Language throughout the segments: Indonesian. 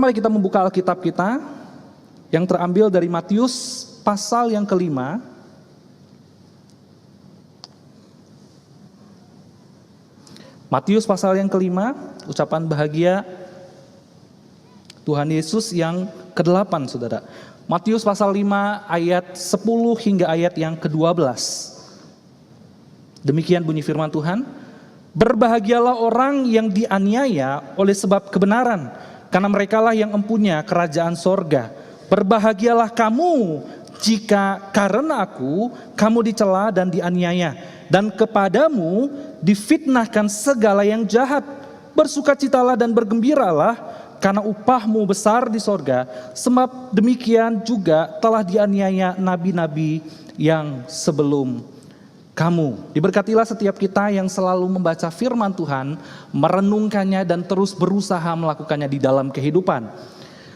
Mari kita membuka Alkitab kita yang terambil dari Matius pasal yang kelima. Matius pasal yang kelima, ucapan bahagia Tuhan Yesus yang ke-8, saudara. Matius pasal 5 ayat 10 hingga ayat yang ke-12. Demikian bunyi firman Tuhan. Berbahagialah orang yang dianiaya oleh sebab kebenaran, karena merekalah yang empunya kerajaan sorga. Berbahagialah kamu jika karena aku kamu dicela dan dianiaya, dan kepadamu difitnahkan segala yang jahat. Bersukacitalah dan bergembiralah, karena upahmu besar di sorga, sebab demikian juga telah dianiaya nabi-nabi yang sebelum kamu. Diberkatilah setiap kita yang selalu membaca firman Tuhan, merenungkannya dan terus berusaha melakukannya di dalam kehidupan.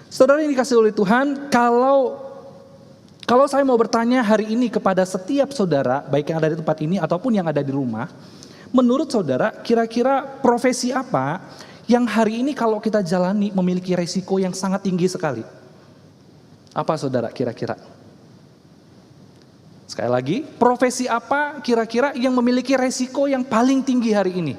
Saudara yang dikasihi oleh Tuhan, kalau saya mau bertanya hari ini kepada setiap saudara, baik yang ada di tempat ini ataupun yang ada di rumah, menurut saudara kira-kira profesi apa yang hari ini kalau kita jalani memiliki resiko yang sangat tinggi sekali? Apa saudara kira-kira? Sekali lagi, profesi apa kira-kira yang memiliki resiko yang paling tinggi hari ini?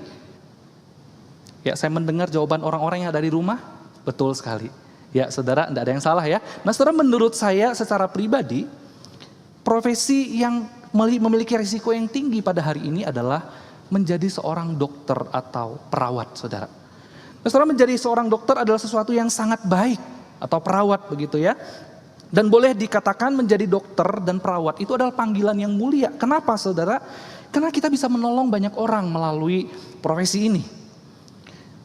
Ya, saya mendengar jawaban orang-orang yang ada di rumah, betul sekali. Ya, saudara, tidak ada yang salah ya. Nah, saudara, menurut saya secara pribadi, profesi yang memiliki resiko yang tinggi pada hari ini adalah menjadi seorang dokter atau perawat, saudara. Nah, saudara, menjadi seorang dokter adalah sesuatu yang sangat baik, atau perawat begitu ya. Dan boleh dikatakan menjadi dokter dan perawat itu adalah panggilan yang mulia. Kenapa saudara? Karena kita bisa menolong banyak orang melalui profesi ini.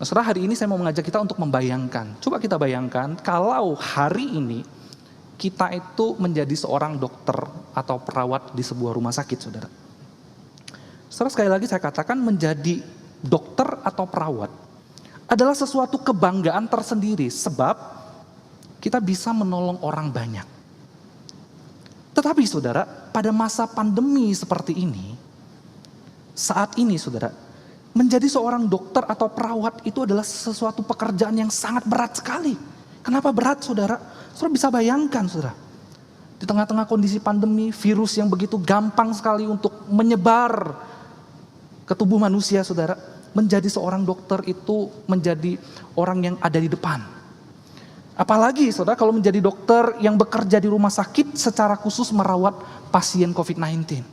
Nah, saudara, hari ini saya mau mengajak kita untuk membayangkan. Coba kita bayangkan kalau hari ini kita itu menjadi seorang dokter atau perawat di sebuah rumah sakit, saudara. Saudara, sekali lagi saya katakan menjadi dokter atau perawat adalah sesuatu kebanggaan tersendiri sebab kita bisa menolong orang banyak. Tetapi saudara, pada masa pandemi seperti ini, saat ini saudara, menjadi seorang dokter atau perawat itu adalah sesuatu pekerjaan yang sangat berat sekali. Kenapa berat saudara? Saudara bisa bayangkan saudara, di tengah-tengah kondisi pandemi, virus yang begitu gampang sekali untuk menyebar ke tubuh manusia saudara, menjadi seorang dokter itu menjadi orang yang ada di depan. Apalagi saudara kalau menjadi dokter yang bekerja di rumah sakit secara khusus merawat pasien COVID-19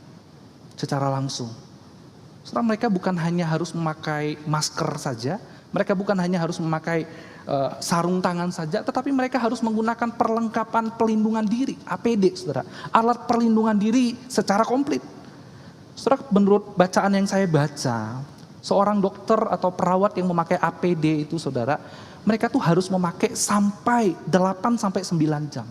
secara langsung. Saudara, mereka bukan hanya harus memakai masker saja, mereka bukan hanya harus memakai sarung tangan saja, tetapi mereka harus menggunakan perlengkapan pelindungan diri, APD saudara, alat perlindungan diri secara komplit. Saudara, menurut bacaan yang saya baca, seorang dokter atau perawat yang memakai APD itu saudara, mereka tuh harus memakai sampai 8-9 jam.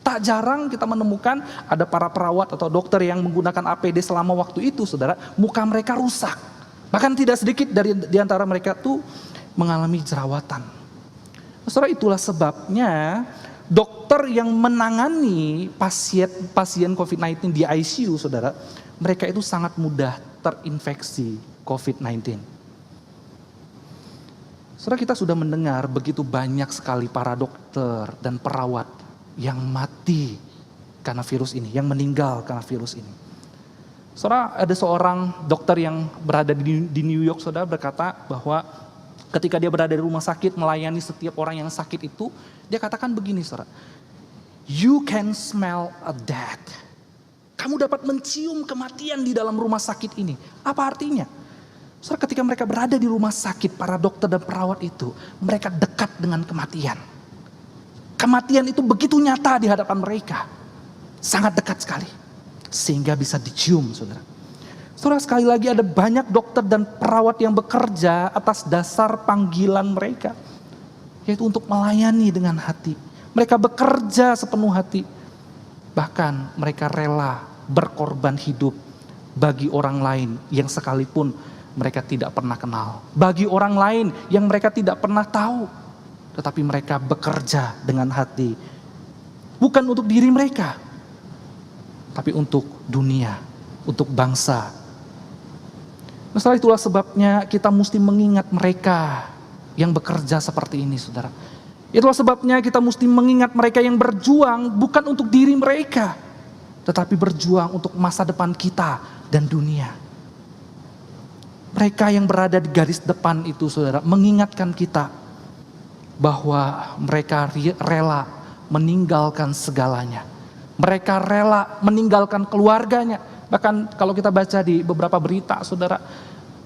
Tak jarang kita menemukan ada para perawat atau dokter yang menggunakan APD selama waktu itu, saudara, muka mereka rusak. Bahkan tidak sedikit di antara mereka tuh mengalami jerawatan. Saudara, itulah sebabnya dokter yang menangani pasien COVID-19 di ICU, saudara, mereka itu sangat mudah terinfeksi COVID-19. Saudara, kita sudah mendengar begitu banyak sekali para dokter dan perawat yang mati karena virus ini, yang meninggal karena virus ini. Saudara, ada seorang dokter yang berada di New York, saudara, berkata bahwa ketika dia berada di rumah sakit melayani setiap orang yang sakit itu, dia katakan begini, saudara, "You can smell a death." Kamu dapat mencium kematian di dalam rumah sakit ini. Apa artinya? Saudara, ketika mereka berada di rumah sakit, para dokter dan perawat itu, mereka dekat dengan kematian. Kematian itu begitu nyata di hadapan mereka. Sangat dekat sekali. Sehingga bisa dicium, saudara. Saudara, sekali lagi ada banyak dokter dan perawat yang bekerja atas dasar panggilan mereka. Yaitu untuk melayani dengan hati. Mereka bekerja sepenuh hati. Bahkan mereka rela berkorban hidup bagi orang lain yang sekalipun mereka tidak pernah kenal. Bagi orang lain yang mereka tidak pernah tahu. Tetapi mereka bekerja dengan hati. Bukan untuk diri mereka. Tapi untuk dunia. Untuk bangsa. Masalah itulah sebabnya kita mesti mengingat mereka yang bekerja seperti ini, saudara. Itulah sebabnya kita mesti mengingat mereka yang berjuang bukan untuk diri mereka, tetapi berjuang untuk masa depan kita dan dunia. Mereka yang berada di garis depan itu, saudara, mengingatkan kita bahwa mereka rela meninggalkan segalanya. Mereka rela meninggalkan keluarganya. Bahkan kalau kita baca di beberapa berita, saudara,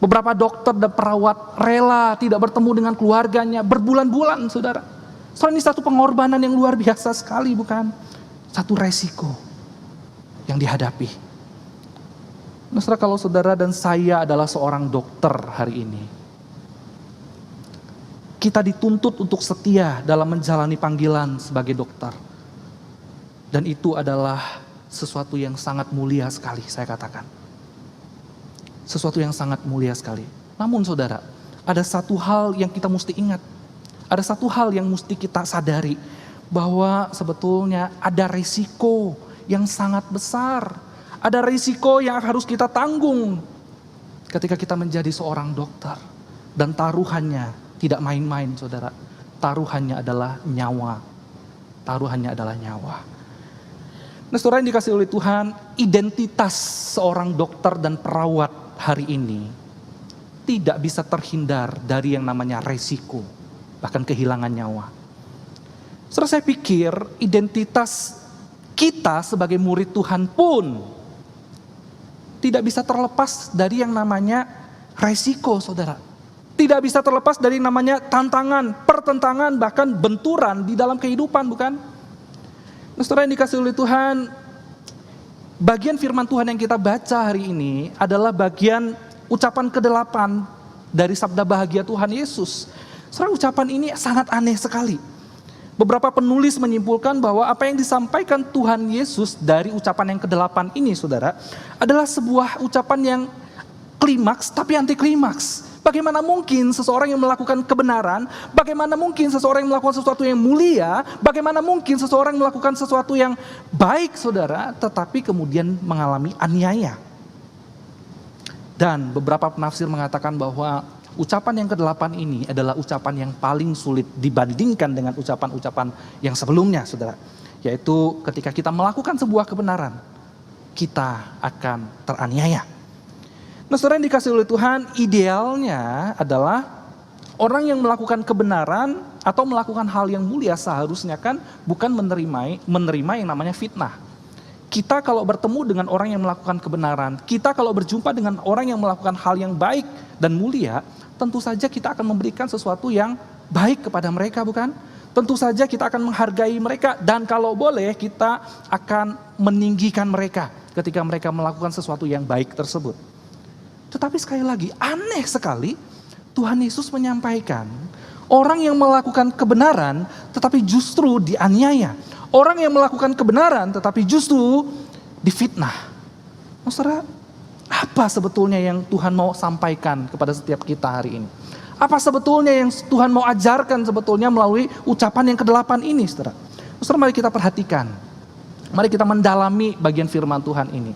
beberapa dokter dan perawat rela tidak bertemu dengan keluarganya berbulan-bulan, saudara. Soalnya ini satu pengorbanan yang luar biasa sekali, bukan? Satu resiko yang dihadapi. Saudara, kalau saudara dan saya adalah seorang dokter hari ini, kita dituntut untuk setia dalam menjalani panggilan sebagai dokter. Dan itu adalah sesuatu yang sangat mulia sekali, saya katakan. Sesuatu yang sangat mulia sekali. Namun saudara, ada satu hal yang kita mesti ingat. Ada satu hal yang mesti kita sadari, bahwa sebetulnya ada risiko yang sangat besar. Ada risiko yang harus kita tanggung ketika kita menjadi seorang dokter. Dan taruhannya tidak main-main, saudara. Taruhannya adalah nyawa. Taruhannya adalah nyawa. Nah, saudara yang dikasih oleh Tuhan, identitas seorang dokter dan perawat hari ini tidak bisa terhindar dari yang namanya resiko, bahkan kehilangan nyawa. Saudara, saya pikir identitas kita sebagai murid Tuhan pun tidak bisa terlepas dari yang namanya resiko, saudara. Tidak bisa terlepas dari namanya tantangan, pertentangan, bahkan benturan di dalam kehidupan, bukan? Nah, saudara yang dikasih oleh Tuhan, bagian firman Tuhan yang kita baca hari ini adalah bagian ucapan ke-8 dari sabda bahagia Tuhan Yesus. Saudara, ucapan ini sangat aneh sekali. Beberapa penulis menyimpulkan bahwa apa yang disampaikan Tuhan Yesus dari ucapan yang ke-8 ini, saudara, adalah sebuah ucapan yang klimaks tapi anti klimaks. Bagaimana mungkin seseorang yang melakukan kebenaran, bagaimana mungkin seseorang yang melakukan sesuatu yang mulia, bagaimana mungkin seseorang yang melakukan sesuatu yang baik, saudara, tetapi kemudian mengalami aniaya. Dan beberapa penafsir mengatakan bahwa ucapan yang ke-8 ini adalah ucapan yang paling sulit dibandingkan dengan ucapan-ucapan yang sebelumnya, saudara. Yaitu ketika kita melakukan sebuah kebenaran, kita akan teraniaya. Nah, saudara yang dikasih oleh Tuhan, idealnya adalah orang yang melakukan kebenaran atau melakukan hal yang mulia seharusnya kan bukan menerima yang namanya fitnah. Kita kalau bertemu dengan orang yang melakukan kebenaran, kita kalau berjumpa dengan orang yang melakukan hal yang baik dan mulia, tentu saja kita akan memberikan sesuatu yang baik kepada mereka, bukan? Tentu saja kita akan menghargai mereka, dan kalau boleh kita akan meninggikan mereka ketika mereka melakukan sesuatu yang baik tersebut. Tetapi sekali lagi, aneh sekali Tuhan Yesus menyampaikan, orang yang melakukan kebenaran tetapi justru dianiaya. Orang yang melakukan kebenaran tetapi justru difitnah. Saudara, apa sebetulnya yang Tuhan mau sampaikan kepada setiap kita hari ini? Apa sebetulnya yang Tuhan mau ajarkan sebetulnya melalui ucapan yang ke-8 ini, saudara? Saudara, mari kita perhatikan. Mari kita mendalami bagian firman Tuhan ini.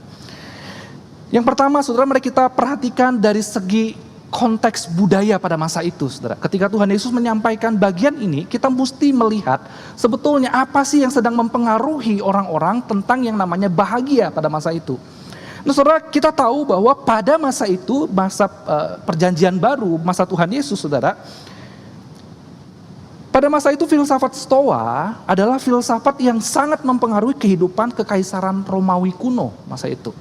Yang pertama, saudara, mari kita perhatikan dari segi konteks budaya pada masa itu, saudara. Ketika Tuhan Yesus menyampaikan bagian ini, kita mesti melihat sebetulnya apa sih yang sedang mempengaruhi orang-orang tentang yang namanya bahagia pada masa itu. Nah, saudara, kita tahu bahwa pada masa itu, masa perjanjian baru, masa Tuhan Yesus, saudara, pada masa itu filsafat Stoa adalah filsafat yang sangat mempengaruhi kehidupan kekaisaran Romawi kuno masa itu.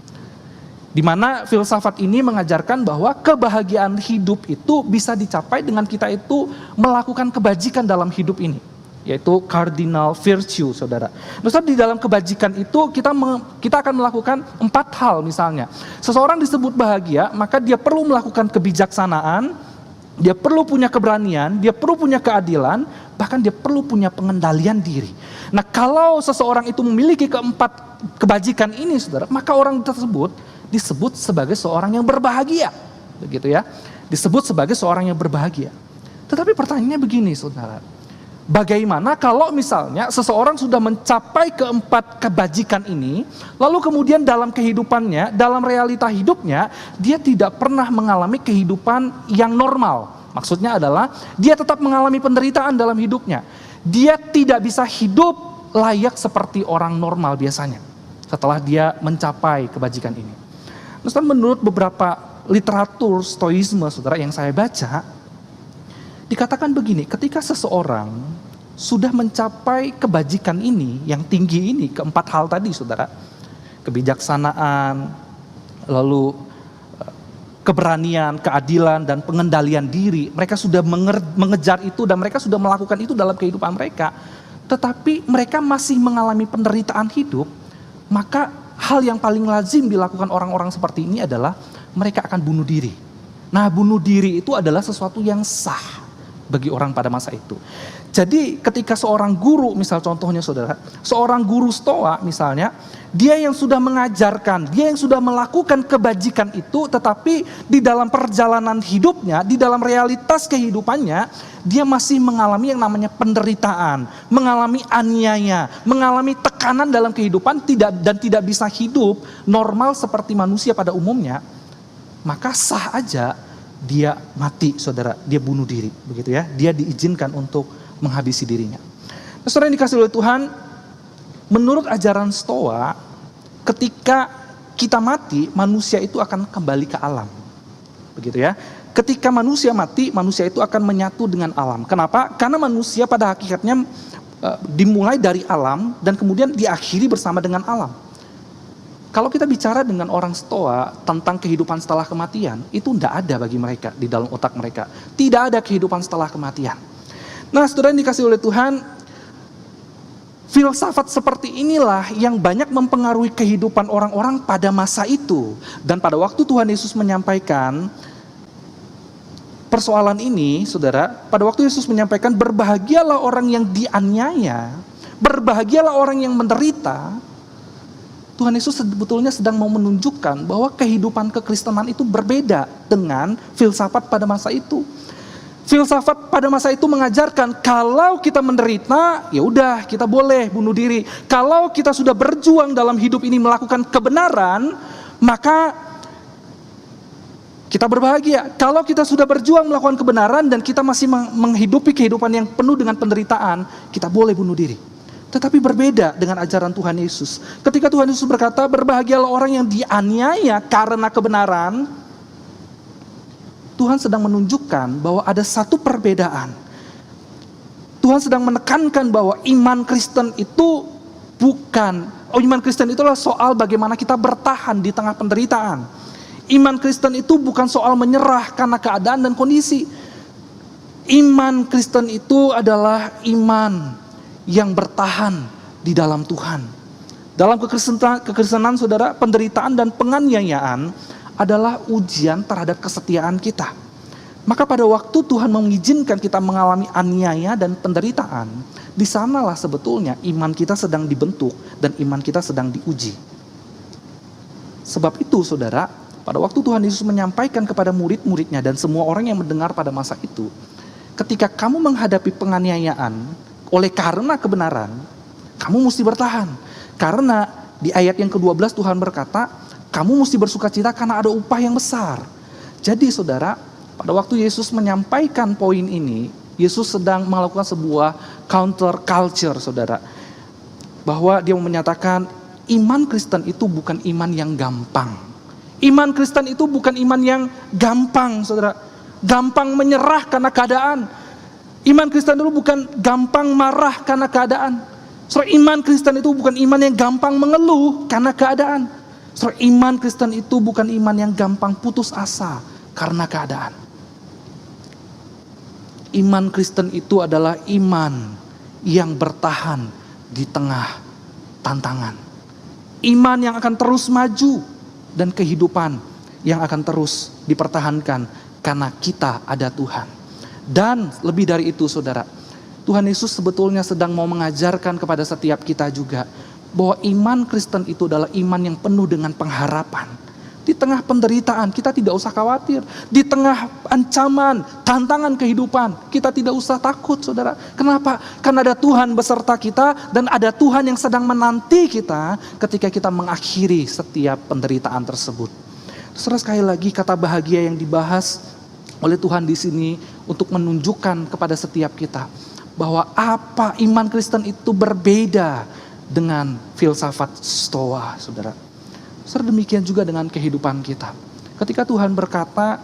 Di mana filsafat ini mengajarkan bahwa kebahagiaan hidup itu bisa dicapai dengan kita itu melakukan kebajikan dalam hidup ini, yaitu cardinal virtue, saudara. Maksudnya di dalam kebajikan itu kita akan melakukan 4 hal misalnya. Seseorang disebut bahagia, maka dia perlu melakukan kebijaksanaan, dia perlu punya keberanian, dia perlu punya keadilan, bahkan dia perlu punya pengendalian diri. Nah, kalau seseorang itu memiliki keempat kebajikan ini, saudara, maka orang tersebut disebut sebagai seorang yang berbahagia, begitu ya, disebut sebagai seorang yang berbahagia. Tetapi pertanyaannya begini, saudara, bagaimana kalau misalnya seseorang sudah mencapai keempat kebajikan ini, lalu kemudian dalam kehidupannya, dalam realita hidupnya, dia tidak pernah mengalami kehidupan yang normal. Maksudnya adalah dia tetap mengalami penderitaan dalam hidupnya. dia tidak bisa hidup layak seperti orang normal biasanya setelah dia mencapai kebajikan ini. Menurut beberapa literatur stoisme, saudara, yang saya baca, dikatakan begini, ketika seseorang sudah mencapai kebajikan ini, yang tinggi ini, keempat hal tadi, saudara, kebijaksanaan, lalu keberanian, keadilan, dan pengendalian diri, mereka sudah mengejar itu dan mereka sudah melakukan itu dalam kehidupan mereka, tetapi mereka masih mengalami penderitaan hidup, maka hal yang paling lazim dilakukan orang-orang seperti ini adalah mereka akan bunuh diri. Nah, bunuh diri itu adalah sesuatu yang sah bagi orang pada masa itu. Jadi ketika seorang guru, misal contohnya saudara, seorang guru Stoa misalnya, dia yang sudah mengajarkan, dia yang sudah melakukan kebajikan itu, tetapi di dalam perjalanan hidupnya, di dalam realitas kehidupannya, dia masih mengalami yang namanya penderitaan, mengalami aniaya, mengalami tekanan dalam kehidupan, dan tidak bisa hidup normal seperti manusia pada umumnya, maka sah aja dia mati, saudara, dia bunuh diri, begitu ya, dia diizinkan untuk menghabisi dirinya. Nah, saudara yang dikasih oleh Tuhan, menurut ajaran Stoa, ketika kita mati, manusia itu akan kembali ke alam, begitu ya. Ketika manusia mati, manusia itu akan menyatu dengan alam. Kenapa? Karena manusia pada hakikatnya dimulai dari alam dan kemudian diakhiri bersama dengan alam. Kalau kita bicara dengan orang Stoa tentang kehidupan setelah kematian, itu tidak ada bagi mereka di dalam otak mereka. Tidak ada kehidupan setelah kematian. Nah, saudara yang dikasih oleh Tuhan, filsafat seperti inilah yang banyak mempengaruhi kehidupan orang-orang pada masa itu. Dan pada waktu Tuhan Yesus menyampaikan persoalan ini, saudara, pada waktu Yesus menyampaikan berbahagialah orang yang dianiaya, berbahagialah orang yang menderita, Tuhan Yesus sebetulnya sedang mau menunjukkan bahwa kehidupan kekristenan itu berbeda dengan filsafat pada masa itu. Filsafat pada masa itu mengajarkan kalau kita menderita, ya udah kita boleh bunuh diri. Kalau kita sudah berjuang dalam hidup ini melakukan kebenaran, maka kita berbahagia. Kalau kita sudah berjuang melakukan kebenaran dan kita masih menghidupi kehidupan yang penuh dengan penderitaan, kita boleh bunuh diri. Tetapi berbeda dengan ajaran Tuhan Yesus. Ketika Tuhan Yesus berkata, berbahagialah orang yang dianiaya karena kebenaran, Tuhan sedang menunjukkan bahwa ada satu perbedaan. Tuhan sedang menekankan bahwa iman Kristen itu iman Kristen itulah soal bagaimana kita bertahan di tengah penderitaan. Iman Kristen itu bukan soal menyerah karena keadaan dan kondisi. Iman Kristen itu adalah iman yang bertahan di dalam Tuhan. Dalam kekristenan, saudara, penderitaan dan penganiayaan adalah ujian terhadap kesetiaan kita. Maka pada waktu Tuhan mengizinkan kita mengalami aniaya dan penderitaan, di sanalah sebetulnya iman kita sedang dibentuk dan iman kita sedang diuji. Sebab itu, saudara, pada waktu Tuhan Yesus menyampaikan kepada murid-muridnya dan semua orang yang mendengar pada masa itu, ketika kamu menghadapi penganiayaan oleh karena kebenaran, kamu mesti bertahan. Karena di ayat yang ke-12 Tuhan berkata, kamu mesti bersukacita karena ada upah yang besar. Jadi saudara, pada waktu Yesus menyampaikan poin ini, Yesus sedang melakukan sebuah counter culture, saudara. Bahwa dia menyatakan, iman Kristen itu bukan iman yang gampang. Iman Kristen itu bukan iman yang gampang, saudara. Gampang menyerah karena keadaan. Iman Kristen itu bukan gampang marah karena keadaan. Saudara, iman Kristen itu bukan iman yang gampang mengeluh karena keadaan. Saudara, iman Kristen itu bukan iman yang gampang putus asa karena keadaan. Iman Kristen itu adalah iman yang bertahan di tengah tantangan. Iman yang akan terus maju dan kehidupan yang akan terus dipertahankan karena kita ada Tuhan. Dan lebih dari itu, saudara, Tuhan Yesus sebetulnya sedang mau mengajarkan kepada setiap kita juga bahwa iman Kristen itu adalah iman yang penuh dengan pengharapan. Di tengah penderitaan kita tidak usah khawatir. Di tengah ancaman, tantangan kehidupan, kita tidak usah takut, saudara. Kenapa? Karena ada Tuhan beserta kita dan ada Tuhan yang sedang menanti kita ketika kita mengakhiri setiap penderitaan tersebut. Saudara, sekali lagi kata bahagia yang dibahas oleh Tuhan di sini untuk menunjukkan kepada setiap kita bahwa apa iman Kristen itu berbeda dengan filsafat Stoa, saudara. Saudara, demikian juga dengan kehidupan kita. Ketika Tuhan berkata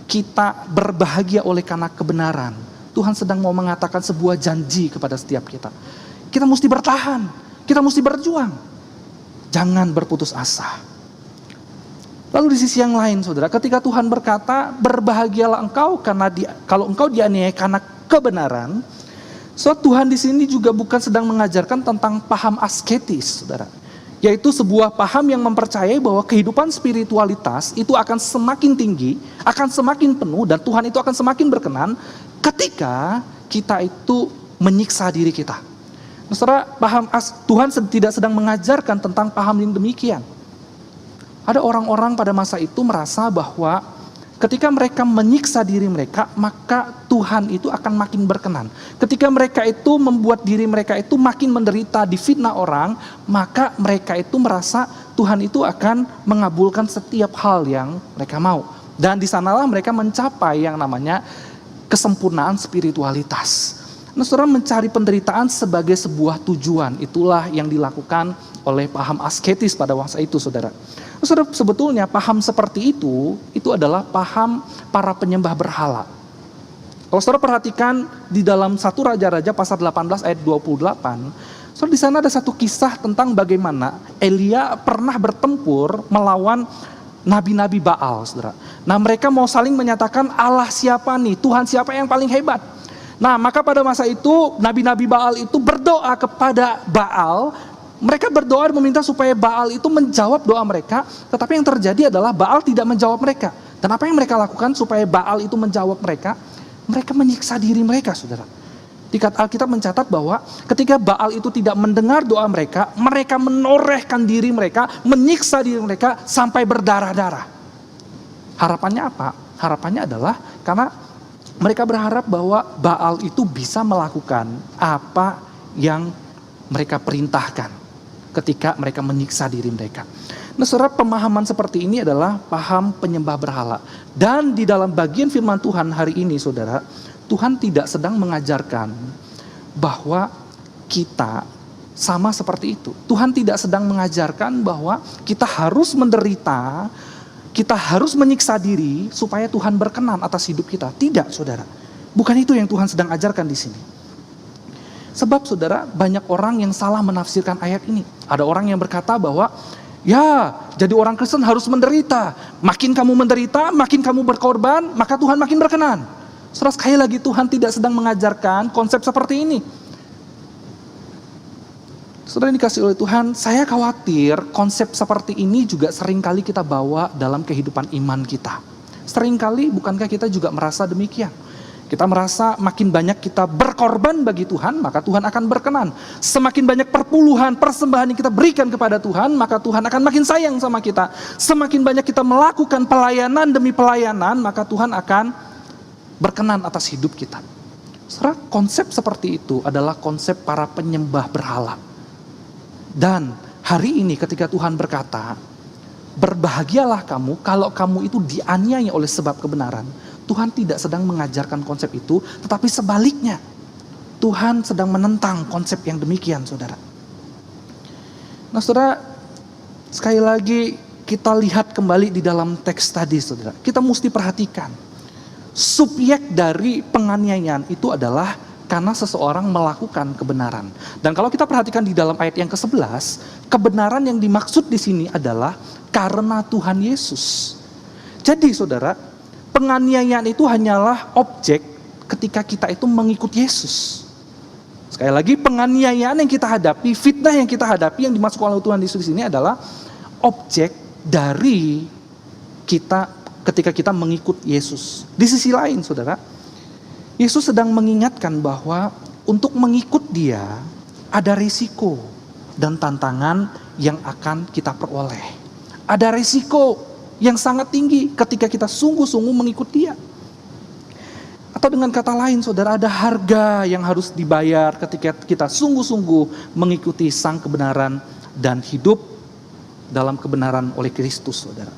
kita berbahagia oleh karena kebenaran, Tuhan sedang mau mengatakan sebuah janji kepada setiap kita. Kita mesti bertahan, kita mesti berjuang. Jangan berputus asa. Lalu di sisi yang lain, saudara, ketika Tuhan berkata berbahagialah engkau kalau engkau dianiaya karena kebenaran, Tuhan di sini juga bukan sedang mengajarkan tentang paham asketis, saudara. Yaitu sebuah paham yang mempercayai bahwa kehidupan spiritualitas itu akan semakin tinggi, akan semakin penuh, dan Tuhan itu akan semakin berkenan ketika kita itu menyiksa diri kita. Saudara, Tuhan tidak sedang mengajarkan tentang paham yang demikian. Ada orang-orang pada masa itu merasa bahwa ketika mereka menyiksa diri mereka, maka Tuhan itu akan makin berkenan. Ketika mereka itu membuat diri mereka itu makin menderita, difitnah orang, maka mereka itu merasa Tuhan itu akan mengabulkan setiap hal yang mereka mau. Dan di sanalah mereka mencapai yang namanya kesempurnaan spiritualitas. Saudara, mencari penderitaan sebagai sebuah tujuan, itulah yang dilakukan oleh paham asketis pada masa itu, saudara. Saudara, sebetulnya paham seperti itu adalah paham para penyembah berhala. Kalau saudara perhatikan di dalam 1 Raja-Raja pasal 18 ayat 28, saudara, di sana ada satu kisah tentang bagaimana Elia pernah bertempur melawan nabi-nabi Baal, saudara. Nah, mereka mau saling menyatakan Allah siapa nih, Tuhan siapa yang paling hebat. Nah, maka pada masa itu nabi-nabi Baal itu berdoa kepada Baal. Mereka berdoa dan meminta supaya Baal itu menjawab doa mereka, tetapi yang terjadi adalah Baal tidak menjawab mereka. Dan apa yang mereka lakukan supaya Baal itu menjawab mereka? Mereka menyiksa diri mereka, saudara. Alkitab mencatat bahwa ketika Baal itu tidak mendengar doa mereka, mereka menorehkan diri mereka, menyiksa diri mereka sampai berdarah-darah. Harapannya apa? Harapannya adalah karena mereka berharap bahwa Baal itu bisa melakukan apa yang mereka perintahkan ketika mereka menyiksa diri mereka. Nah, saudara, pemahaman seperti ini adalah paham penyembah berhala. Dan di dalam bagian firman Tuhan hari ini, saudara, Tuhan tidak sedang mengajarkan bahwa kita sama seperti itu. Tuhan tidak sedang mengajarkan bahwa kita harus menderita, kita harus menyiksa diri supaya Tuhan berkenan atas hidup kita. Tidak, saudara. Bukan itu yang Tuhan sedang ajarkan di sini. Sebab, saudara, banyak orang yang salah menafsirkan ayat ini. Ada orang yang berkata bahwa ya, jadi orang Kristen harus menderita. Makin kamu menderita, makin kamu berkorban, maka Tuhan makin berkenan. Saudara, sekali lagi Tuhan tidak sedang mengajarkan konsep seperti ini. Saudara yang dikasih oleh Tuhan, saya khawatir konsep seperti ini juga seringkali kita bawa dalam kehidupan iman kita. Seringkali bukankah kita juga merasa demikian? Kita merasa makin banyak kita berkorban bagi Tuhan, maka Tuhan akan berkenan. Semakin banyak perpuluhan, persembahan yang kita berikan kepada Tuhan, maka Tuhan akan makin sayang sama kita. Semakin banyak kita melakukan pelayanan demi pelayanan, maka Tuhan akan berkenan atas hidup kita. Saudara, konsep seperti itu adalah konsep para penyembah berhala. Dan hari ini ketika Tuhan berkata, berbahagialah kamu kalau kamu itu dianiaya oleh sebab kebenaran. Tuhan tidak sedang mengajarkan konsep itu, tetapi sebaliknya. Tuhan sedang menentang konsep yang demikian, saudara. Nah, saudara, sekali lagi kita lihat kembali di dalam teks tadi, saudara. Kita mesti perhatikan, subjek dari penganiayaan itu adalah karena seseorang melakukan kebenaran. Dan kalau kita perhatikan di dalam ayat yang ke-11, kebenaran yang dimaksud di sini adalah karena Tuhan Yesus. Jadi, saudara, penganiayaan itu hanyalah objek ketika kita itu mengikut Yesus. Sekali lagi, penganiayaan yang kita hadapi, fitnah yang kita hadapi, yang dimaksud oleh Tuhan Yesus di sini adalah objek dari kita ketika kita mengikut Yesus. Di sisi lain, saudara, Yesus sedang mengingatkan bahwa untuk mengikut Dia ada risiko dan tantangan yang akan kita peroleh. Ada risiko yang sangat tinggi ketika kita sungguh-sungguh mengikut Dia. Atau dengan kata lain, saudara, ada harga yang harus dibayar ketika kita sungguh-sungguh mengikuti Sang kebenaran dan hidup dalam kebenaran oleh Kristus, saudara.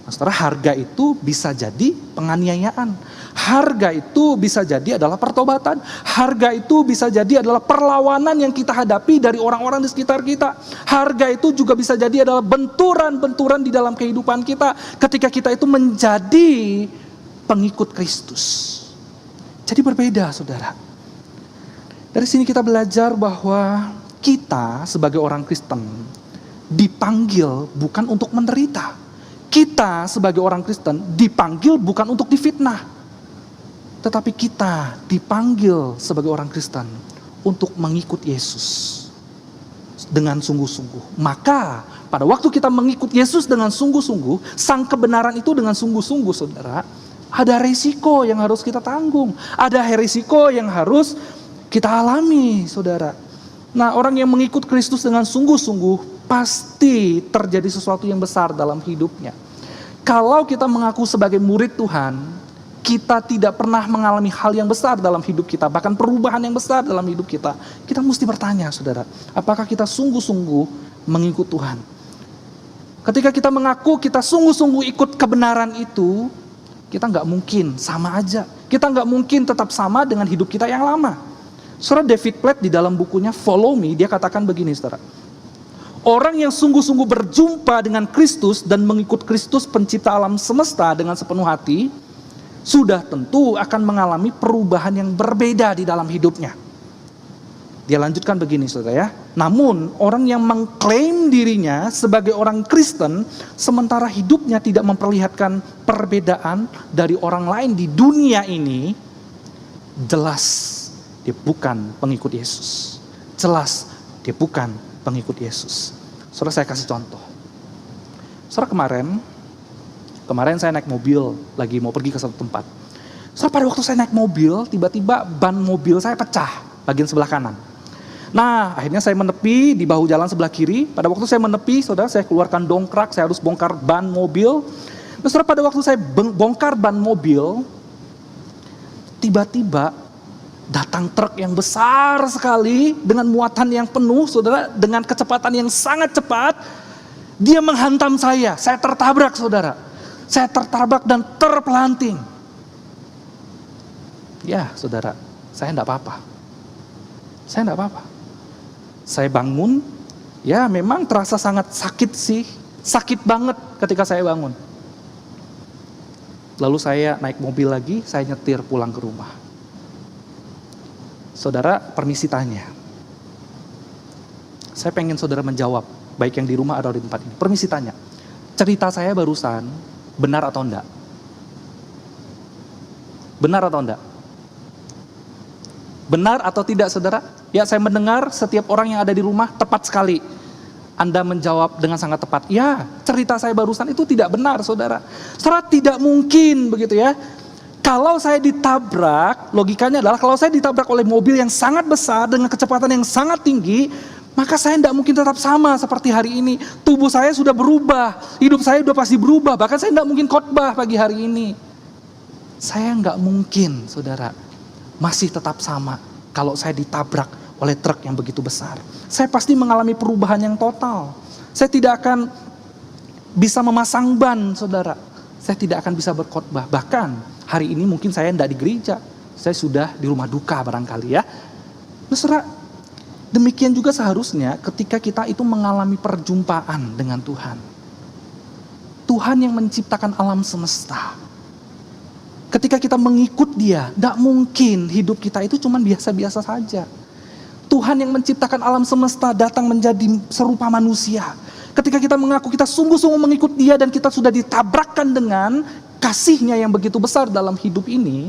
Saudara, harga itu bisa jadi penganiayaan. Harga itu bisa jadi adalah pertobatan. Harga itu bisa jadi adalah perlawanan yang kita hadapi dari orang-orang di sekitar kita. Harga itu juga bisa jadi adalah benturan-benturan di dalam kehidupan kita ketika kita itu menjadi pengikut Kristus. Jadi berbeda, saudara. Dari sini kita belajar bahwa kita sebagai orang Kristen dipanggil bukan untuk menderita. Kita sebagai orang Kristen dipanggil bukan untuk difitnah, tetapi kita dipanggil sebagai orang Kristen untuk mengikut Yesus dengan sungguh-sungguh. Maka pada waktu kita mengikut Yesus dengan sungguh-sungguh, sang kebenaran itu dengan sungguh-sungguh, saudara, ada resiko yang harus kita tanggung, ada resiko yang harus kita alami, saudara. Nah, orang yang mengikut Kristus dengan sungguh-sungguh pasti terjadi sesuatu yang besar dalam hidupnya. Kalau kita mengaku sebagai murid Tuhan, kita tidak pernah mengalami hal yang besar dalam hidup kita, bahkan perubahan yang besar dalam hidup kita. Kita mesti bertanya, saudara, apakah kita sungguh-sungguh mengikut Tuhan? Ketika kita mengaku kita sungguh-sungguh ikut kebenaran itu, kita nggak mungkin sama aja. Kita nggak mungkin tetap sama dengan hidup kita yang lama. Saudara, David Platt di dalam bukunya Follow Me, dia katakan begini, saudara. Orang yang sungguh-sungguh berjumpa dengan Kristus dan mengikut Kristus pencipta alam semesta dengan sepenuh hati, sudah tentu akan mengalami perubahan yang berbeda di dalam hidupnya. Dia lanjutkan begini, saudara ya. Namun orang yang mengklaim dirinya sebagai orang Kristen, sementara hidupnya tidak memperlihatkan perbedaan dari orang lain di dunia ini, jelas dia bukan pengikut Yesus. Jelas dia bukan pengikut Yesus. Saudara, saya kasih contoh. Saudara, kemarin saya naik mobil, lagi mau pergi ke satu tempat. Saudara, pada waktu saya naik mobil, tiba-tiba ban mobil saya pecah, bagian sebelah kanan. Nah, akhirnya saya menepi di bahu jalan sebelah kiri. Pada waktu saya menepi, saudara, saya keluarkan dongkrak, saya harus bongkar ban mobil. Nah, saudara, pada waktu saya bongkar ban mobil, tiba-tiba datang truk yang besar sekali dengan muatan yang penuh, saudara, dengan kecepatan yang sangat cepat. Dia menghantam saya tertabrak, saudara. Saya tertabrak dan terpelanting. Ya, saudara, saya enggak apa-apa. Saya bangun, ya memang terasa sangat sakit sih. Sakit banget ketika saya bangun. Lalu saya naik mobil lagi, saya nyetir pulang ke rumah. Saudara, permisi tanya. Saya pengen saudara menjawab, baik yang di rumah atau di tempat ini. Permisi tanya, cerita saya barusan benar atau enggak? Benar atau enggak? Benar atau tidak, saudara? Ya, saya mendengar setiap orang yang ada di rumah tepat sekali. Anda menjawab dengan sangat tepat. Ya, cerita saya barusan itu tidak benar, saudara. Saudara, tidak mungkin begitu ya. Kalau saya ditabrak, logikanya adalah kalau saya ditabrak oleh mobil yang sangat besar dengan kecepatan yang sangat tinggi, maka saya tidak mungkin tetap sama seperti hari ini. Tubuh saya sudah berubah, hidup saya sudah pasti berubah, bahkan saya tidak mungkin khotbah pagi hari ini. Saya nggak mungkin, saudara, masih tetap sama kalau saya ditabrak oleh truk yang begitu besar. Saya pasti mengalami perubahan yang total. Saya tidak akan bisa memasang ban, saudara. Saya tidak akan bisa berkhotbah. Bahkan hari ini mungkin saya tidak di gereja. Saya sudah di rumah duka barangkali ya. Nah, saudara, demikian juga seharusnya ketika kita itu mengalami perjumpaan dengan Tuhan. Tuhan yang menciptakan alam semesta. Ketika kita mengikut Dia, tidak mungkin hidup kita itu cuma biasa-biasa saja. Tuhan yang menciptakan alam semesta datang menjadi serupa manusia. Ketika kita mengaku kita sungguh-sungguh mengikut Dia dan kita sudah ditabrakkan dengan kasih-Nya yang begitu besar dalam hidup ini,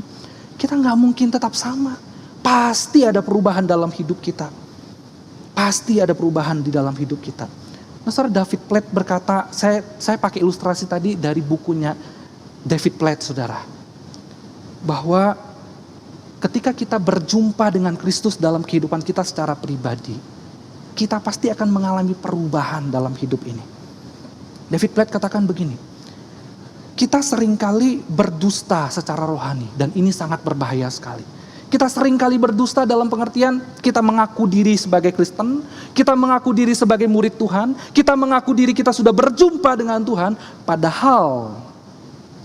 kita nggak mungkin tetap sama. Pasti ada perubahan dalam hidup kita. Pasti ada perubahan di dalam hidup kita. Nah, saudara, David Platt berkata, saya pakai ilustrasi tadi dari bukunya David Platt, saudara. Bahwa ketika kita berjumpa dengan Kristus dalam kehidupan kita secara pribadi, kita pasti akan mengalami perubahan dalam hidup ini. David Platt katakan begini, kita seringkali berdusta secara rohani dan ini sangat berbahaya sekali. Kita sering kali berdusta dalam pengertian kita mengaku diri sebagai Kristen, kita mengaku diri sebagai murid Tuhan, kita mengaku diri kita sudah berjumpa dengan Tuhan, padahal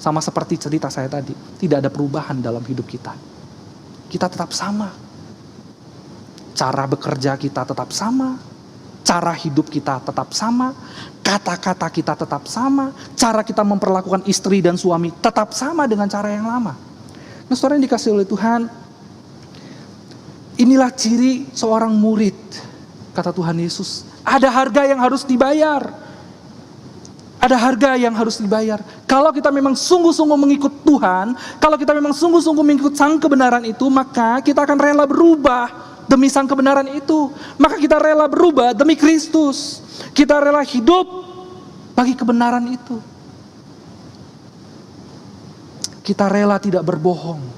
sama seperti cerita saya tadi, tidak ada perubahan dalam hidup kita. Kita tetap sama. Cara bekerja kita tetap sama, cara hidup kita tetap sama, kata-kata kita tetap sama, cara kita memperlakukan istri dan suami tetap sama dengan cara yang lama. Nah, saudara yang dikasihi oleh Tuhan, inilah ciri seorang murid, kata Tuhan Yesus. Ada harga yang harus dibayar. Ada harga yang harus dibayar. Kalau kita memang sungguh-sungguh mengikut Tuhan, kalau kita memang sungguh-sungguh mengikut sang kebenaran itu, maka kita akan rela berubah demi sang kebenaran itu. Maka kita rela berubah demi Kristus. Kita rela hidup bagi kebenaran itu. Kita rela tidak berbohong.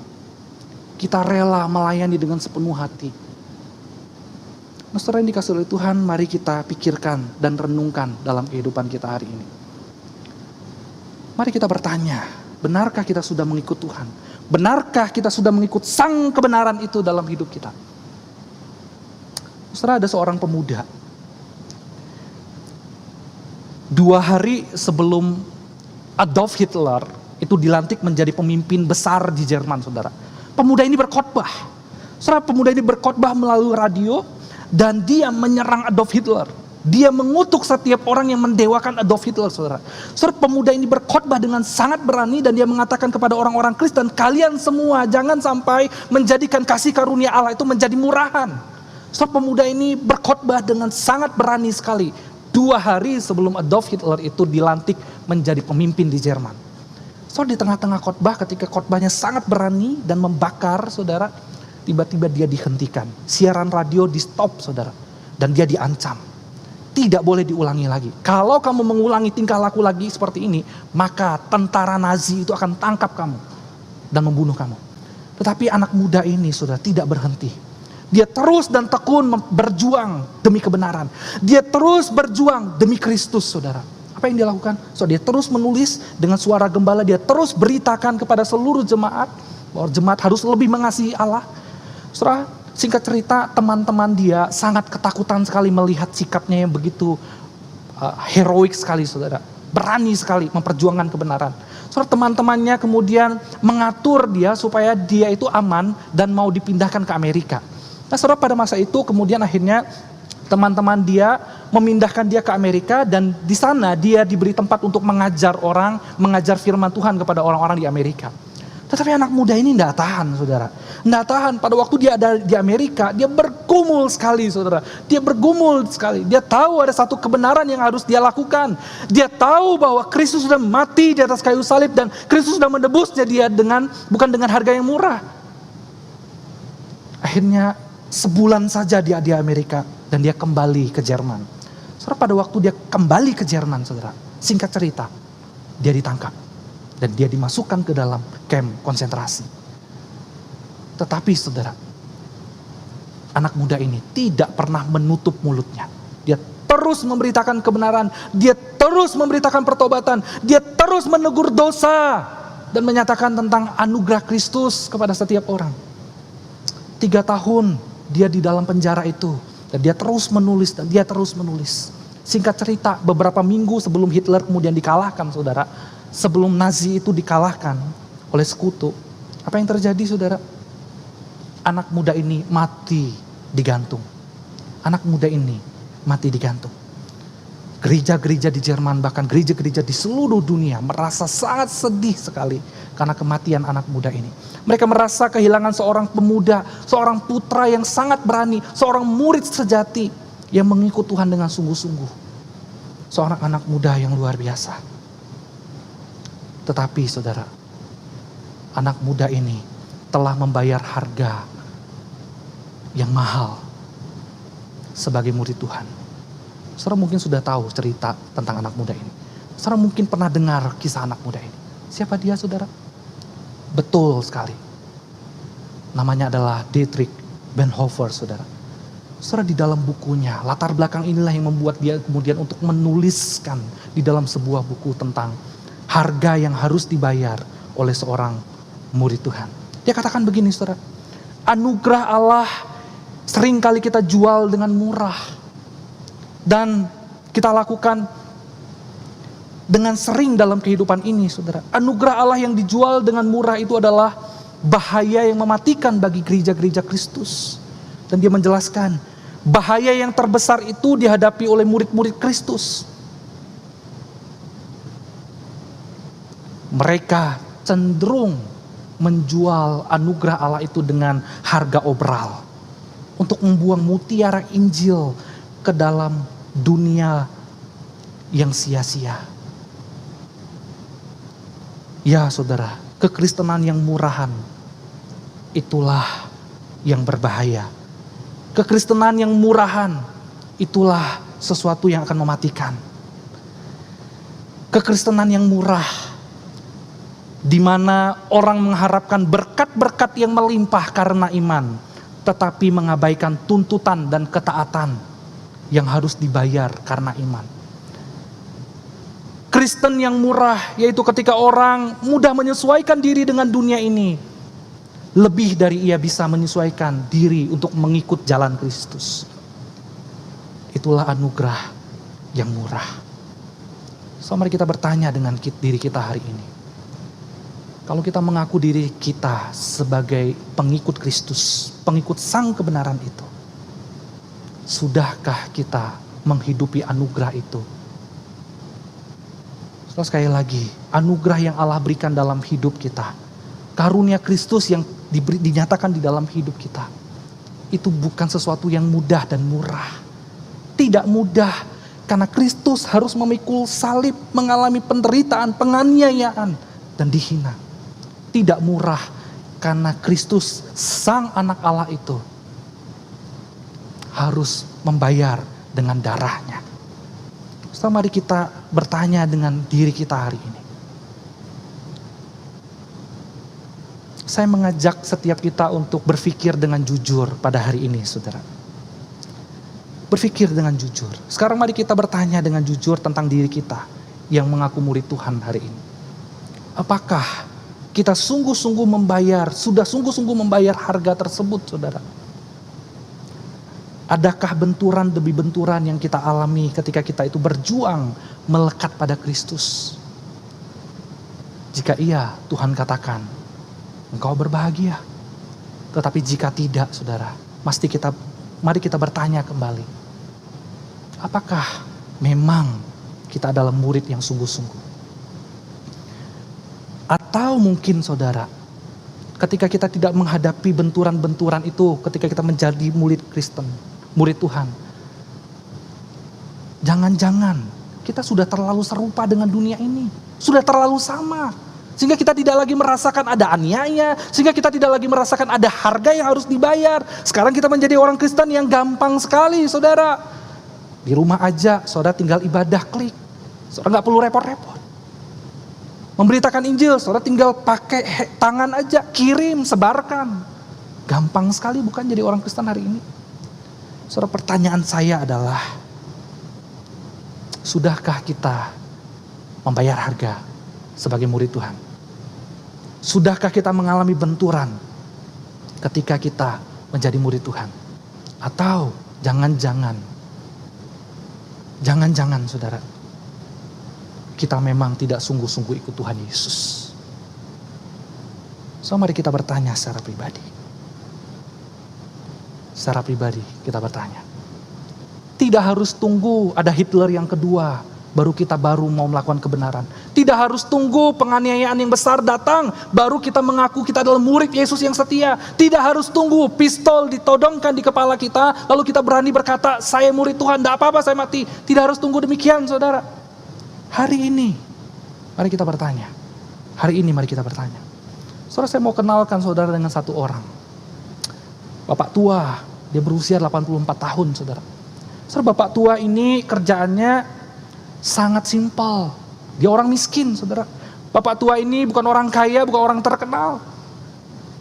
Kita rela melayani dengan sepenuh hati. Nah, saudara yang dikasihi oleh Tuhan, mari kita pikirkan dan renungkan dalam kehidupan kita hari ini. Mari kita bertanya, benarkah kita sudah mengikut Tuhan? Benarkah kita sudah mengikut sang kebenaran itu dalam hidup kita? Saudara, ada seorang pemuda. 2 hari sebelum Adolf Hitler itu dilantik menjadi pemimpin besar di Jerman, saudara. Pemuda ini berkhotbah. Saudara, pemuda ini berkhotbah melalui radio dan dia menyerang Adolf Hitler. Dia mengutuk setiap orang yang mendewakan Adolf Hitler, saudara. Saudara, pemuda ini berkhotbah dengan sangat berani dan dia mengatakan kepada orang-orang Kristen, kalian semua jangan sampai menjadikan kasih karunia Allah itu menjadi murahan. Saudara, pemuda ini berkhotbah dengan sangat berani sekali. 2 hari sebelum Adolf Hitler itu dilantik menjadi pemimpin di Jerman. Saudara, di tengah-tengah khotbah, ketika khotbahnya sangat berani dan membakar, saudara, tiba-tiba dia dihentikan. Siaran radio di stop, saudara. Dan dia diancam. Tidak boleh diulangi lagi. Kalau kamu mengulangi tingkah laku lagi seperti ini, maka tentara Nazi itu akan tangkap kamu dan membunuh kamu. Tetapi anak muda ini, saudara, tidak berhenti. Dia terus dan tekun berjuang demi kebenaran. Dia terus berjuang demi Kristus, saudara. Apa yang dia lakukan? So, dia terus menulis dengan suara gembala, dia terus beritakan kepada seluruh jemaat bahwa jemaat harus lebih mengasihi Allah. Saudara, singkat cerita, teman-teman dia sangat ketakutan sekali melihat sikapnya yang begitu heroik sekali, saudara. Berani sekali memperjuangkan kebenaran. Saudara, teman-temannya kemudian mengatur dia supaya dia itu aman dan mau dipindahkan ke Amerika. Nah, saudara, pada masa itu kemudian akhirnya teman-teman dia memindahkan dia ke Amerika dan di sana dia diberi tempat untuk mengajar orang, mengajar firman Tuhan kepada orang-orang di Amerika. Tetapi anak muda ini tidak tahan, saudara. Tidak tahan. Pada waktu dia ada di Amerika, dia bergumul sekali, saudara. Dia bergumul sekali. Dia tahu ada satu kebenaran yang harus dia lakukan. Dia tahu bahwa Kristus sudah mati di atas kayu salib dan Kristus sudah menebusnya dia bukan dengan harga yang murah. Akhirnya sebulan saja dia di Amerika dan dia kembali ke Jerman. Saudara, pada waktu dia kembali ke Jerman, saudara, singkat cerita, dia ditangkap dan dia dimasukkan ke dalam kamp konsentrasi. Tetapi, saudara, anak muda ini tidak pernah menutup mulutnya. Dia terus memberitakan kebenaran, dia terus memberitakan pertobatan, dia terus menegur dosa dan menyatakan tentang anugerah Kristus kepada setiap orang. 3 tahun dia di dalam penjara itu. Dan dia terus menulis, dan dia terus menulis. Singkat cerita, beberapa minggu sebelum Hitler kemudian dikalahkan, saudara. Sebelum Nazi itu dikalahkan oleh sekutu. Apa yang terjadi, saudara? Anak muda ini mati digantung. Anak muda ini mati digantung. Gereja-gereja di Jerman, bahkan gereja-gereja di seluruh dunia merasa sangat sedih sekali karena kematian anak muda ini. Mereka merasa kehilangan seorang pemuda, seorang putra yang sangat berani, seorang murid sejati yang mengikut Tuhan dengan sungguh-sungguh. Seorang anak muda yang luar biasa. Tetapi, saudara, anak muda ini telah membayar harga yang mahal sebagai murid Tuhan. Saudara mungkin sudah tahu cerita tentang anak muda ini. Saudara mungkin pernah dengar kisah anak muda ini. Siapa dia, saudara? Betul sekali. Namanya adalah Dietrich Bonhoeffer, saudara. Saudara, di dalam bukunya, latar belakang inilah yang membuat dia kemudian untuk menuliskan di dalam sebuah buku tentang harga yang harus dibayar oleh seorang murid Tuhan. Dia katakan begini, saudara. Anugerah Allah seringkali kita jual dengan murah. Dan kita lakukan dengan sering dalam kehidupan ini, saudara. Anugerah Allah yang dijual dengan murah itu adalah bahaya yang mematikan bagi gereja-gereja Kristus. Dan dia menjelaskan, bahaya yang terbesar itu dihadapi oleh murid-murid Kristus. Mereka cenderung menjual anugerah Allah itu dengan harga obral. Untuk membuang mutiara Injil ke dalam dunia yang sia-sia. Ya saudara, kekristenan yang murahan, itulah yang berbahaya. Kekristenan yang murahan, itulah sesuatu yang akan mematikan. Kekristenan yang murah, di mana orang mengharapkan berkat-berkat yang melimpah karena iman, tetapi mengabaikan tuntutan dan ketaatan yang harus dibayar karena iman. Kristen yang murah, yaitu ketika orang mudah menyesuaikan diri dengan dunia ini, lebih dari ia bisa menyesuaikan diri untuk mengikut jalan Kristus. Itulah anugerah yang murah. So, mari kita bertanya dengan diri kita hari ini. Kalau kita mengaku diri kita sebagai pengikut Kristus, pengikut sang kebenaran itu, sudahkah kita menghidupi anugerah itu? So, sekali lagi, anugerah yang Allah berikan dalam hidup kita, karunia Kristus yang dinyatakan di dalam hidup kita, itu bukan sesuatu yang mudah dan murah. Tidak mudah, karena Kristus harus memikul salib, mengalami penderitaan, penganiayaan, dan dihina. Tidak murah, karena Kristus, sang anak Allah itu, harus membayar dengan darahnya. So, mari kita bertanya dengan diri kita hari ini. Saya mengajak setiap kita untuk berpikir dengan jujur pada hari ini, saudara. Berpikir dengan jujur. Sekarang mari kita bertanya dengan jujur tentang diri kita yang mengaku murid Tuhan hari ini. Apakah kita sungguh-sungguh membayar, sudah sungguh-sungguh membayar harga tersebut, saudara? Adakah benturan demi benturan yang kita alami ketika kita itu berjuang melekat pada Kristus? Jika iya, Tuhan katakan, engkau berbahagia. Tetapi jika tidak, saudara, mari kita bertanya kembali. Apakah memang kita adalah murid yang sungguh-sungguh? Atau mungkin saudara, ketika kita tidak menghadapi benturan-benturan itu, ketika kita menjadi murid Kristen, murid Tuhan, jangan-jangan kita sudah terlalu serupa dengan dunia ini, sudah terlalu sama, sehingga kita tidak lagi merasakan ada aniaya, sehingga kita tidak lagi merasakan ada harga yang harus dibayar. Sekarang kita menjadi orang Kristen yang gampang sekali, saudara. Di rumah aja, saudara tinggal ibadah, klik, saudara nggak perlu repot-repot. Memberitakan Injil, saudara tinggal pakai tangan aja, kirim, sebarkan. Gampang sekali bukan jadi orang Kristen hari ini? Saudara, pertanyaan saya adalah, sudahkah kita membayar harga sebagai murid Tuhan? Sudahkah kita mengalami benturan ketika kita menjadi murid Tuhan? Atau jangan-jangan saudara, kita memang tidak sungguh-sungguh ikut Tuhan Yesus. So, mari kita bertanya secara pribadi. Secara pribadi kita bertanya. Tidak harus tunggu ada Hitler yang kedua, baru kita mau melakukan kebenaran. Tidak harus tunggu penganiayaan yang besar datang, baru kita mengaku kita adalah murid Yesus yang setia. Tidak harus tunggu pistol ditodongkan di kepala kita, lalu kita berani berkata, saya murid Tuhan, tidak apa-apa saya mati. Tidak harus tunggu demikian, saudara. Hari ini, mari kita bertanya. Hari ini mari kita bertanya. Saudara, saya mau kenalkan saudara dengan satu orang. Bapak tua, dia berusia 84 tahun, saudara. Saudara, bapak tua ini kerjaannya sangat simpel. Dia orang miskin, saudara. Bapak tua ini bukan orang kaya, bukan orang terkenal.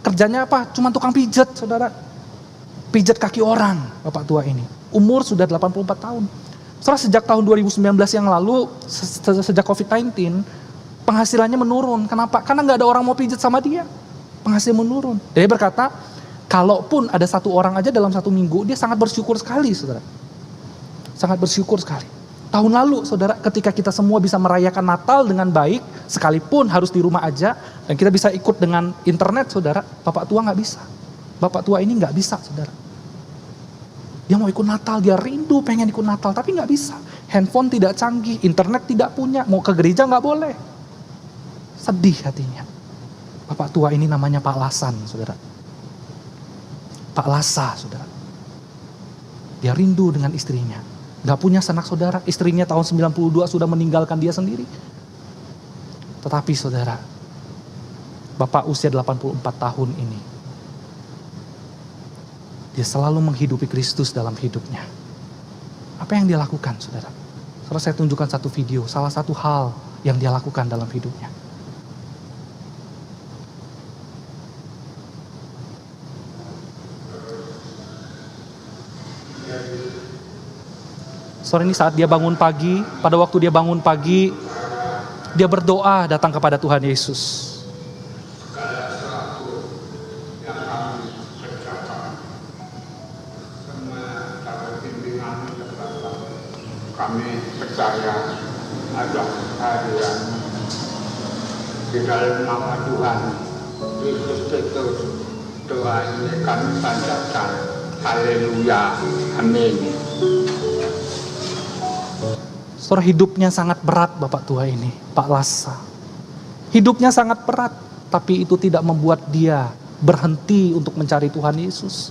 Kerjanya apa? Cuma tukang pijat, saudara. Pijat kaki orang, bapak tua ini. Umur sudah 84 tahun. Setelah sejak tahun 2019 yang lalu, sejak COVID-19, penghasilannya menurun. Kenapa? Karena nggak ada orang mau pijat sama dia. Penghasilan menurun. Dia berkata, Kalaupun ada satu orang aja dalam satu minggu, dia sangat bersyukur sekali, saudara. Sangat bersyukur sekali. Tahun lalu, saudara, ketika kita semua bisa merayakan Natal dengan baik, sekalipun harus di rumah aja, dan kita bisa ikut dengan internet, saudara, Bapak tua nggak bisa. Bapak tua ini nggak bisa, saudara. Dia mau ikut Natal, dia rindu pengen ikut Natal, tapi nggak bisa. Handphone tidak canggih, internet tidak punya, mau ke gereja nggak boleh. Sedih hatinya. Bapak tua ini namanya Pak Lasan, saudara. Pak Lasa, saudara. Dia rindu dengan istrinya. Gak punya sanak saudara. Istrinya tahun 92 sudah meninggalkan dia sendiri. Tetapi saudara, Bapak usia 84 tahun ini, dia selalu menghidupi Kristus dalam hidupnya. Apa yang dia lakukan, saudara? Saudara, saya tunjukkan satu video, salah satu hal yang dia lakukan dalam hidupnya. Sore ini saat dia bangun pagi, pada waktu dia bangun pagi, dia berdoa datang kepada Tuhan Yesus. Kami percaya ada kehadiran di dalam nama Tuhan Yesus Kristus. Doa ini kami panjatkan. Haleluya. Amin. Saudara, hidupnya sangat berat Bapak tua ini, Pak Lasa. Hidupnya sangat berat, tapi itu tidak membuat dia berhenti untuk mencari Tuhan Yesus.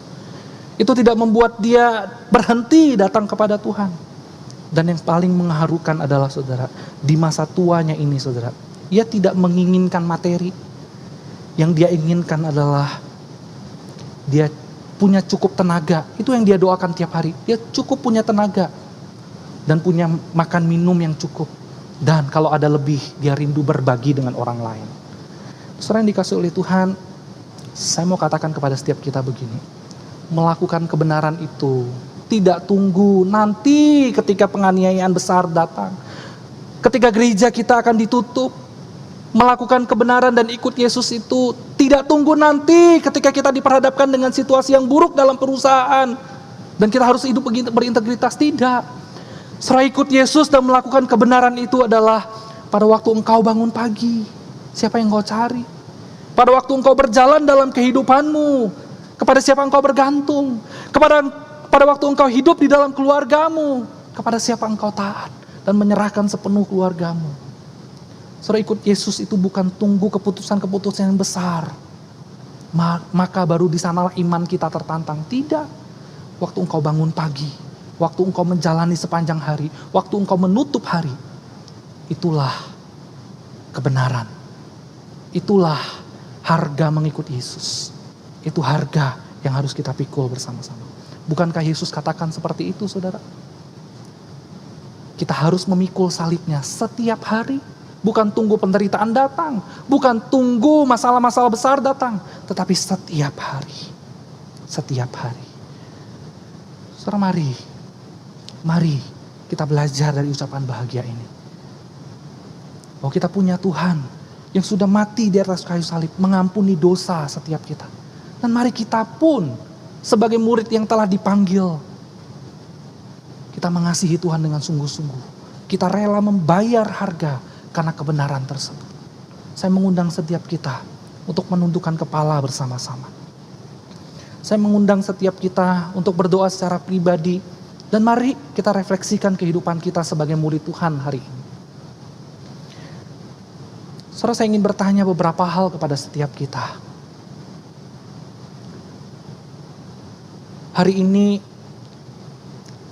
Itu tidak membuat dia berhenti datang kepada Tuhan. Dan yang paling mengharukan adalah saudara, di masa tuanya ini saudara, ia tidak menginginkan materi. Yang dia inginkan adalah dia punya cukup tenaga. Itu yang dia doakan tiap hari. Dia cukup punya tenaga. Dan punya makan minum yang cukup. Dan kalau ada lebih, dia rindu berbagi dengan orang lain. Saudara yang dikasih oleh Tuhan, saya mau katakan kepada setiap kita begini. Melakukan kebenaran itu, tidak tunggu nanti ketika penganiayaan besar datang. Ketika gereja kita akan ditutup, melakukan kebenaran dan ikut Yesus itu, tidak tunggu nanti ketika kita diperhadapkan dengan situasi yang buruk dalam perusahaan. Dan kita harus hidup berintegritas, tidak. Setelah ikut Yesus dan melakukan kebenaran itu adalah pada waktu engkau bangun pagi, siapa yang engkau cari? Pada waktu engkau berjalan dalam kehidupanmu, kepada siapa engkau bergantung? Pada waktu engkau hidup di dalam keluargamu, kepada siapa engkau taat dan menyerahkan sepenuh keluargamu? Setelah ikut Yesus itu bukan tunggu keputusan-keputusan yang besar, maka baru di sanalah iman kita tertantang. Tidak. Waktu engkau bangun pagi, waktu engkau menjalani sepanjang hari, waktu engkau menutup hari, itulah kebenaran. Itulah harga mengikut Yesus. Itu harga yang harus kita pikul bersama-sama. Bukankah Yesus katakan seperti itu, saudara? Kita harus memikul salibnya setiap hari. Bukan tunggu penderitaan datang. Bukan tunggu masalah-masalah besar datang. Tetapi setiap hari. Setiap hari. Saudara, mari kita belajar dari ucapan bahagia ini. Bahwa kita punya Tuhan yang sudah mati di atas kayu salib, mengampuni dosa setiap kita. Dan mari kita pun sebagai murid yang telah dipanggil, kita mengasihi Tuhan dengan sungguh-sungguh. Kita rela membayar harga karena kebenaran tersebut. Saya mengundang setiap kita untuk menundukkan kepala bersama-sama. Saya mengundang setiap kita untuk berdoa secara pribadi. Dan mari kita refleksikan kehidupan kita sebagai murid Tuhan hari ini. Saudara, saya ingin bertanya beberapa hal kepada setiap kita. Hari ini,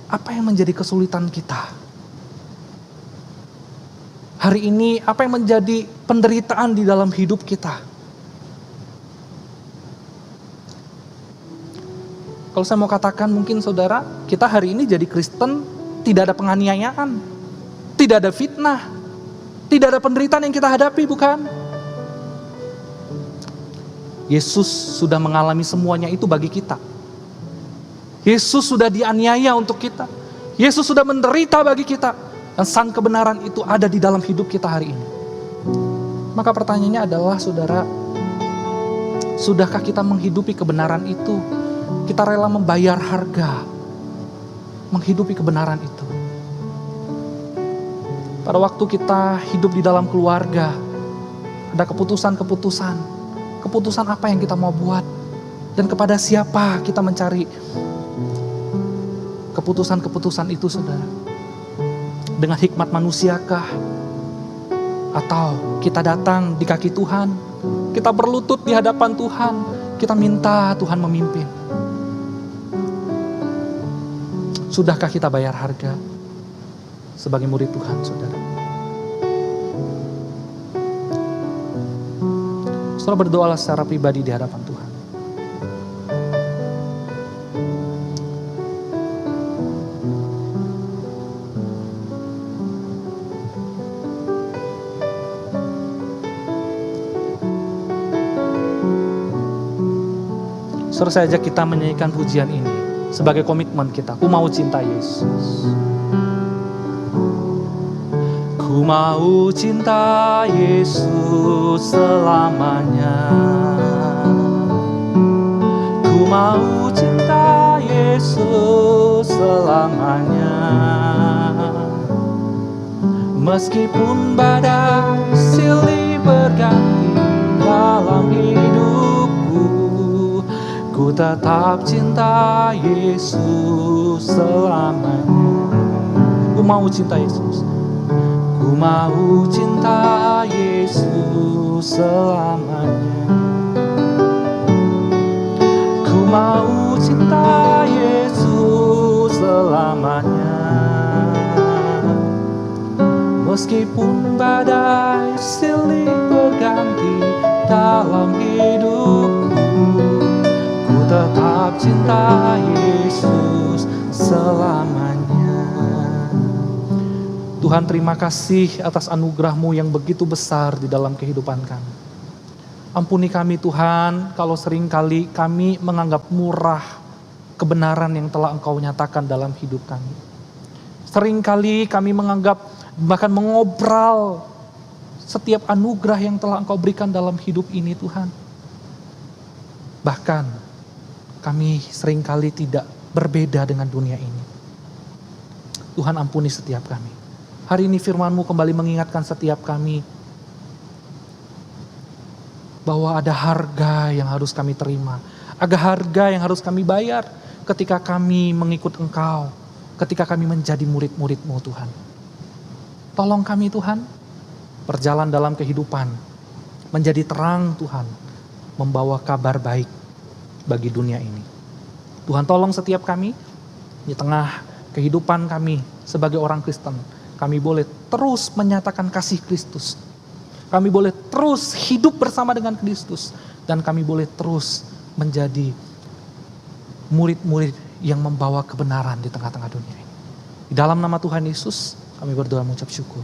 apa yang menjadi kesulitan kita? Hari ini, apa yang menjadi penderitaan di dalam hidup kita? Kalau saya mau katakan mungkin saudara, kita hari ini jadi Kristen, tidak ada penganiayaan, tidak ada fitnah, tidak ada penderitaan yang kita hadapi, bukan? Yesus sudah mengalami semuanya itu bagi kita. Yesus sudah dianiaya untuk kita. Yesus sudah menderita bagi kita. Dan sang kebenaran itu ada di dalam hidup kita hari ini. Maka pertanyaannya adalah, saudara, Sudahkah kita menghidupi kebenaran itu? Kita rela membayar harga menghidupi kebenaran itu. Pada waktu kita hidup di dalam keluarga, ada keputusan-keputusan. Keputusan apa yang kita mau buat? Dan kepada siapa kita mencari keputusan-keputusan itu, saudara? Dengan hikmat manusiakah? Atau kita datang di kaki Tuhan, kita berlutut di hadapan Tuhan, kita minta Tuhan memimpin. Sudahkah kita bayar harga sebagai murid Tuhan, saudara? Saudara berdoalah secara pribadi di hadapan Tuhan. Saudara, saya ajak kita menyanyikan pujian ini sebagai komitmen kita. Ku mau cinta Yesus. Ku mau cinta Yesus selamanya. Ku mau cinta Yesus selamanya. Meskipun badai silih berganti dalam hidupku, ku tetap cinta Yesus selamanya. Ku mau cinta Yesus. Ku mau cinta Yesus selamanya. Ku mau cinta Yesus selamanya. Meskipun badai silih berganti dalam hidupku, ku tetap cinta Yesus selamanya. Tuhan, terima kasih atas anugerah-Mu yang begitu besar di dalam kehidupan kami. Ampuni kami Tuhan, kalau seringkali kami menganggap murah kebenaran yang telah Engkau nyatakan dalam hidup kami. Seringkali kami menganggap, bahkan mengobral setiap anugerah yang telah Engkau berikan dalam hidup ini Tuhan. Bahkan kami seringkali tidak berbeda dengan dunia ini. Tuhan, ampuni setiap kami. Hari ini firman-Mu kembali mengingatkan setiap kami bahwa ada harga yang harus kami terima. Ada harga yang harus kami bayar ketika kami mengikut Engkau. Ketika kami menjadi murid-murid-Mu Tuhan. Tolong kami Tuhan, berjalan dalam kehidupan. Menjadi terang Tuhan. Membawa kabar baik bagi dunia ini. Tuhan, tolong setiap kami di tengah kehidupan kami sebagai orang Kristen. Kami boleh terus menyatakan kasih Kristus. Kami boleh terus hidup bersama dengan Kristus. Dan kami boleh terus menjadi murid-murid yang membawa kebenaran di tengah-tengah dunia ini. Di dalam nama Tuhan Yesus, kami berdoa mengucap syukur.